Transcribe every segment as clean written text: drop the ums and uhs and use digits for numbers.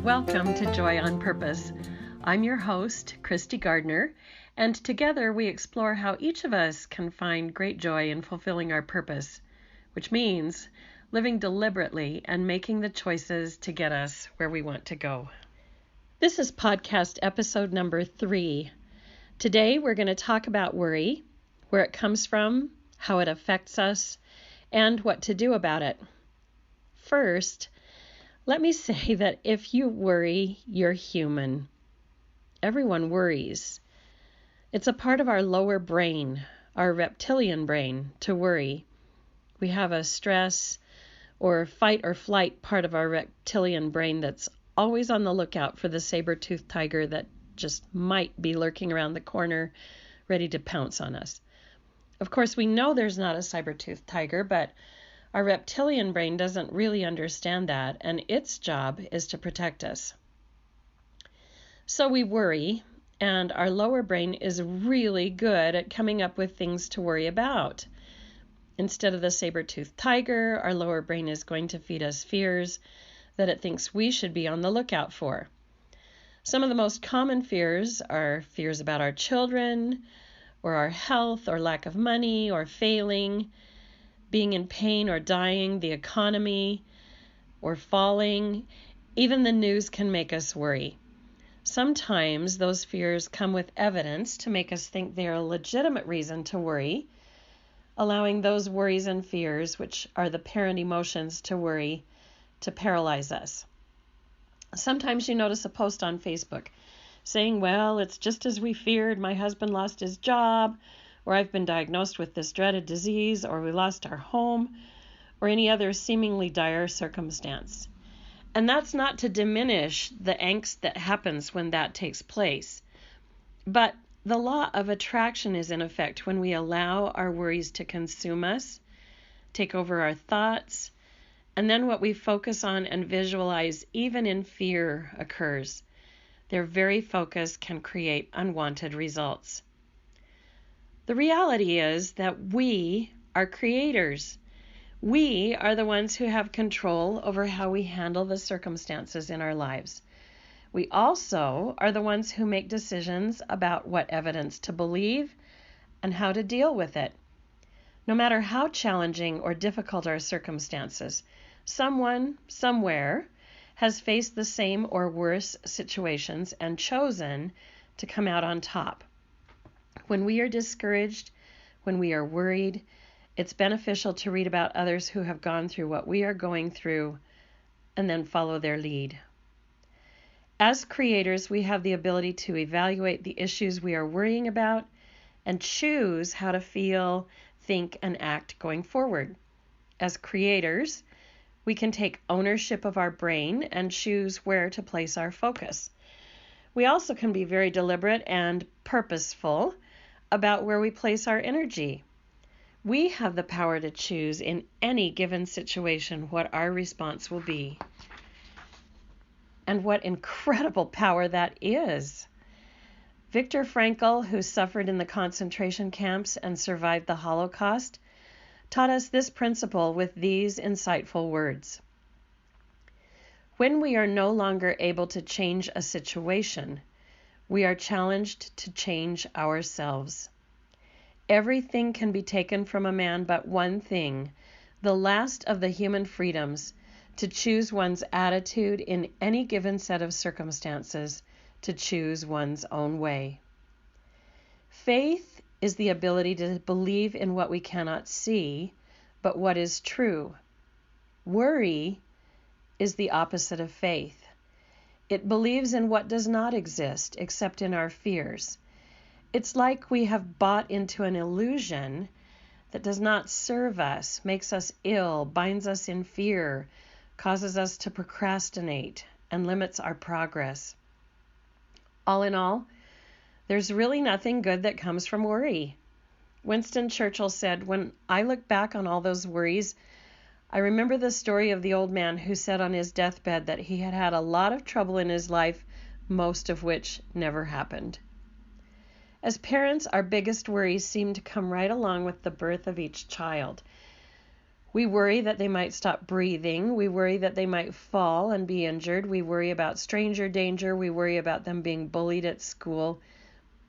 Welcome to Joy on Purpose. I'm your host, Christy Gardner, and together we explore how each of us can find great joy in fulfilling our purpose, which means living deliberately and making the choices to get us where we want to go. This is podcast episode number 3. Today we're going to talk about worry, where it comes from, how it affects us, and what to do about it. First, let me say that if you worry, you're human. Everyone worries. It's a part of our lower brain, our reptilian brain, to worry. We have a stress or fight or flight part of our reptilian brain that's always on the lookout for the saber-toothed tiger that just might be lurking around the corner, ready to pounce on us. Of course, we know there's not a saber-toothed tiger, but our reptilian brain doesn't really understand that, and its job is to protect us. So we worry, and our lower brain is really good at coming up with things to worry about. Instead of the saber-toothed tiger, our lower brain is going to feed us fears that it thinks we should be on the lookout for. Some of the most common fears are fears about our children, or our health, or lack of money, or failing, being in pain or dying, the economy, or falling. Even the news can make us worry. Sometimes those fears come with evidence to make us think they are a legitimate reason to worry, allowing those worries and fears, which are the parent emotions to worry, to paralyze us. Sometimes you notice a post on Facebook saying, well, it's just as we feared, my husband lost his job, or I've been diagnosed with this dreaded disease, or we lost our home, or any other seemingly dire circumstance. And that's not to diminish the angst that happens when that takes place. But the law of attraction is in effect when we allow our worries to consume us, take over our thoughts, and then what we focus on and visualize, even in fear, occurs. Their very focus can create unwanted results. The reality is that we are creators. We are the ones who have control over how we handle the circumstances in our lives. We also are the ones who make decisions about what evidence to believe and how to deal with it. No matter how challenging or difficult our circumstances, someone, somewhere, has faced the same or worse situations and chosen to come out on top. When we are discouraged, when we are worried, it's beneficial to read about others who have gone through what we are going through and then follow their lead. As creators, we have the ability to evaluate the issues we are worrying about and choose how to feel, think, and act going forward. As creators, we can take ownership of our brain and choose where to place our focus. We also can be very deliberate and purposeful about where we place our energy. We have the power to choose in any given situation what our response will be. And what incredible power that is. Viktor Frankl, who suffered in the concentration camps and survived the Holocaust, taught us this principle with these insightful words. When we are no longer able to change a situation, we are challenged to change ourselves. Everything can be taken from a man but one thing, the last of the human freedoms, to choose one's attitude in any given set of circumstances, to choose one's own way. Faith is the ability to believe in what we cannot see, but what is true. Worry is the opposite of faith. It believes in what does not exist except in our fears. It's like we have bought into an illusion that does not serve us, makes us ill, binds us in fear, causes us to procrastinate, and limits our progress. All in all, there's really nothing good that comes from worry. Winston Churchill said, "When I look back on all those worries, I remember the story of the old man who said on his deathbed that he had had a lot of trouble in his life, most of which never happened." As parents, our biggest worries seem to come right along with the birth of each child. We worry that they might stop breathing. We worry that they might fall and be injured. We worry about stranger danger. We worry about them being bullied at school.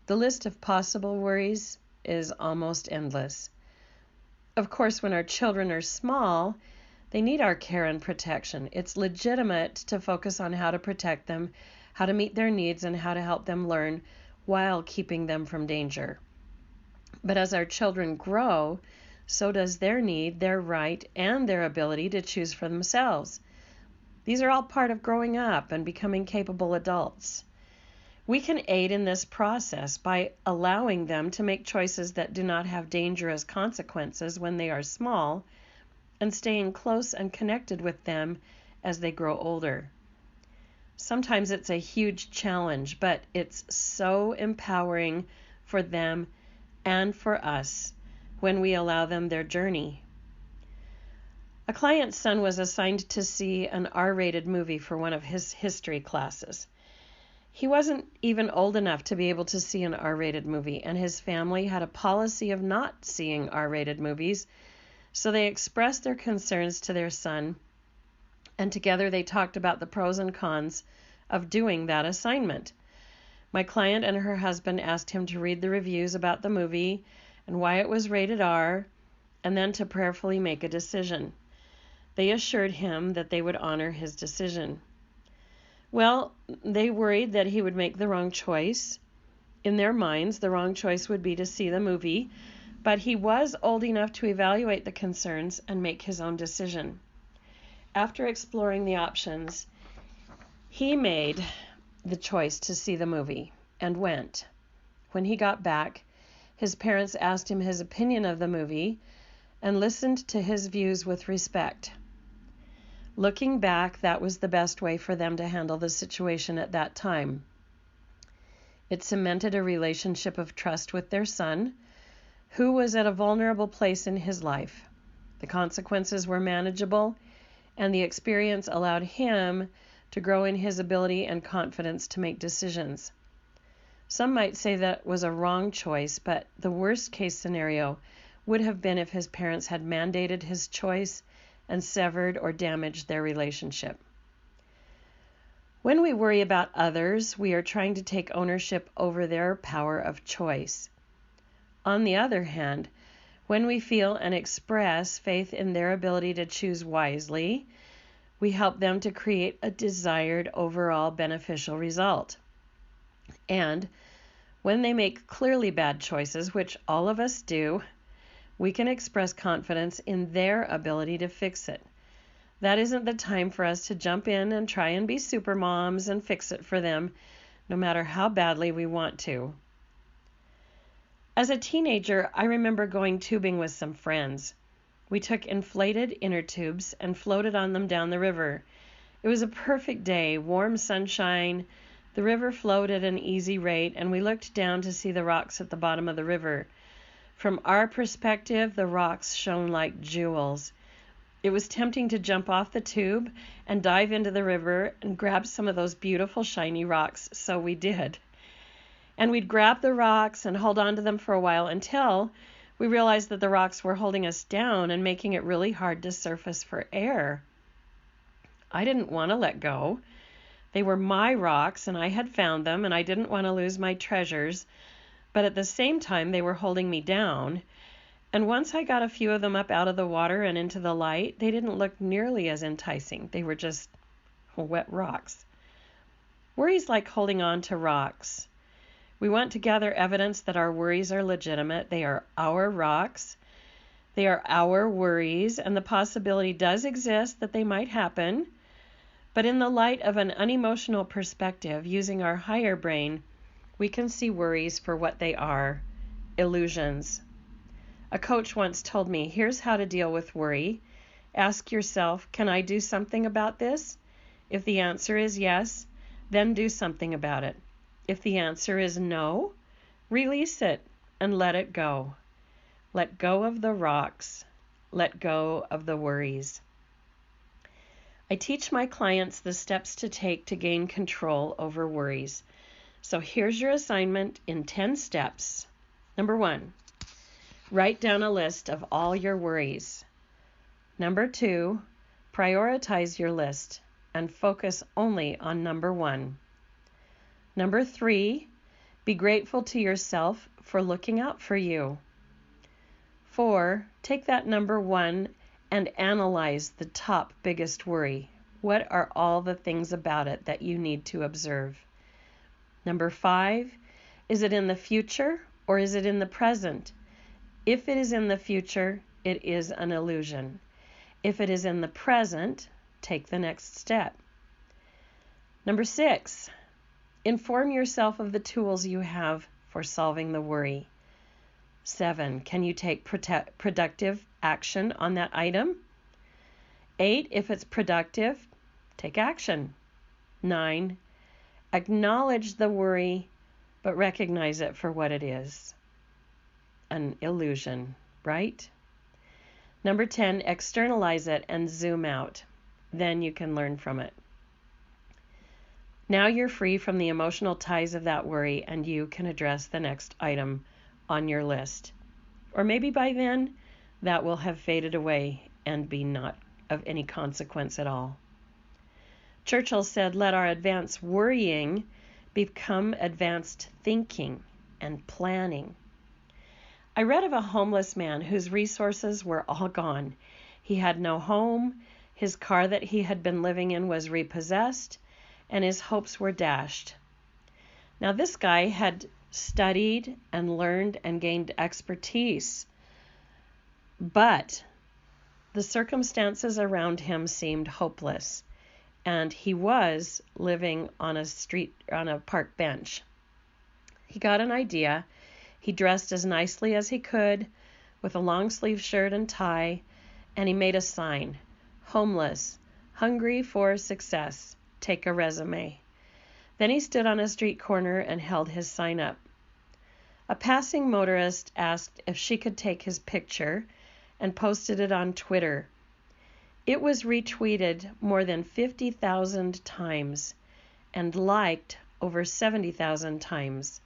The list of possible worries is almost endless. Of course, when our children are small, they need our care and protection. It's legitimate to focus on how to protect them, how to meet their needs, and how to help them learn while keeping them from danger. But as our children grow, so does their need, their right, and their ability to choose for themselves. These are all part of growing up and becoming capable adults. We can aid in this process by allowing them to make choices that do not have dangerous consequences when they are small, and staying close and connected with them as they grow older. Sometimes it's a huge challenge, but it's so empowering for them and for us when we allow them their journey. A client's son was assigned to see an R-rated movie for one of his history classes. He wasn't even old enough to be able to see an R-rated movie, and his family had a policy of not seeing R-rated movies, so they expressed their concerns to their son, and together they talked about the pros and cons of doing that assignment. My client and her husband asked him to read the reviews about the movie and why it was rated R, and then to prayerfully make a decision. They assured him that they would honor his decision. Well, they worried that he would make the wrong choice. In their minds, the wrong choice would be to see the movie, but he was old enough to evaluate the concerns and make his own decision. After exploring the options, he made the choice to see the movie and went. When he got back, his parents asked him his opinion of the movie and listened to his views with respect. Looking back, that was the best way for them to handle the situation at that time. It cemented a relationship of trust with their son, who was at a vulnerable place in his life. The consequences were manageable, and the experience allowed him to grow in his ability and confidence to make decisions. Some might say that was a wrong choice, but the worst case scenario would have been if his parents had mandated his choice and severed or damaged their relationship. When we worry about others, we are trying to take ownership over their power of choice. On the other hand, when we feel and express faith in their ability to choose wisely, we help them to create a desired overall beneficial result. And when they make clearly bad choices, which all of us do, we can express confidence in their ability to fix it. That isn't the time for us to jump in and try and be super moms and fix it for them, no matter how badly we want to. As a teenager, I remember going tubing with some friends. We took inflated inner tubes and floated on them down the river. It was a perfect day, warm sunshine. The river flowed at an easy rate, and we looked down to see the rocks at the bottom of the river. From our perspective, the rocks shone like jewels. It was tempting to jump off the tube and dive into the river and grab some of those beautiful shiny rocks, so we did. And we'd grab the rocks and hold on to them for a while until we realized that the rocks were holding us down and making it really hard to surface for air. I didn't want to let go. They were my rocks, and I had found them, and I didn't want to lose my treasures. But at the same time, they were holding me down. And once I got a few of them up out of the water and into the light, they didn't look nearly as enticing. They were just wet rocks. Worry's like holding on to rocks. We want to gather evidence that our worries are legitimate. They are our rocks. They are our worries, and the possibility does exist that they might happen. But in the light of an unemotional perspective, using our higher brain, we can see worries for what they are, illusions. A coach once told me, here's how to deal with worry. Ask yourself, can I do something about this? If the answer is yes, then do something about it. If the answer is no, release it and let it go. Let go of the rocks. Let go of the worries. I teach my clients the steps to take to gain control over worries. So here's your assignment in 10 steps. Number 1, write down a list of all your worries. Number 2, prioritize your list and focus only on number 1. Number 3, be grateful to yourself for looking out for you. 4, take that number 1 and analyze the top biggest worry. What are all the things about it that you need to observe? Number 5, is it in the future or is it in the present? If it is in the future, it is an illusion. If it is in the present, take the next step. Number 6, inform yourself of the tools you have for solving the worry. 7, can you take productive action on that item? 8, if it's productive, take action. 9, acknowledge the worry, but recognize it for what it is. An illusion, right? Number 10, externalize it and zoom out. Then you can learn from it. Now you're free from the emotional ties of that worry and you can address the next item on your list. Or maybe by then that will have faded away and be not of any consequence at all. Churchill said, let our advanced worrying become advanced thinking and planning. I read of a homeless man whose resources were all gone. He had no home, his car that he had been living in was repossessed, and his hopes were dashed. Now this guy had studied and learned and gained expertise, but the circumstances around him seemed hopeless, and he was living on a park bench. He got an idea. He dressed as nicely as he could with a long sleeve shirt and tie, and he made a sign, homeless, hungry for success, take a resume. Then he stood on a street corner and held his sign up. A passing motorist asked if she could take his picture and posted it on Twitter. It was retweeted more than 50,000 times and liked over 70,000 times.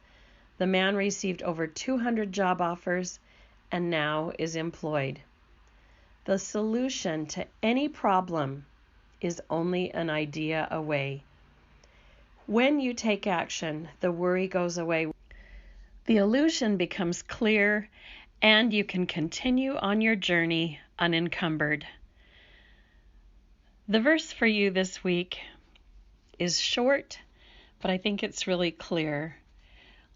The man received over 200 job offers and now is employed. The solution to any problem is only an idea away. When you take action, the worry goes away. The illusion becomes clear and you can continue on your journey unencumbered. The verse for you this week is short, but I think it's really clear.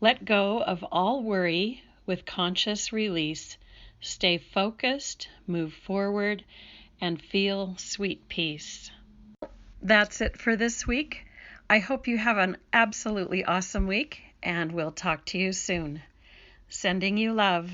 Let go of all worry with conscious release. Stay focused, move forward, and feel sweet peace. That's it for this week. I hope you have an absolutely awesome week, and we'll talk to you soon. Sending you love.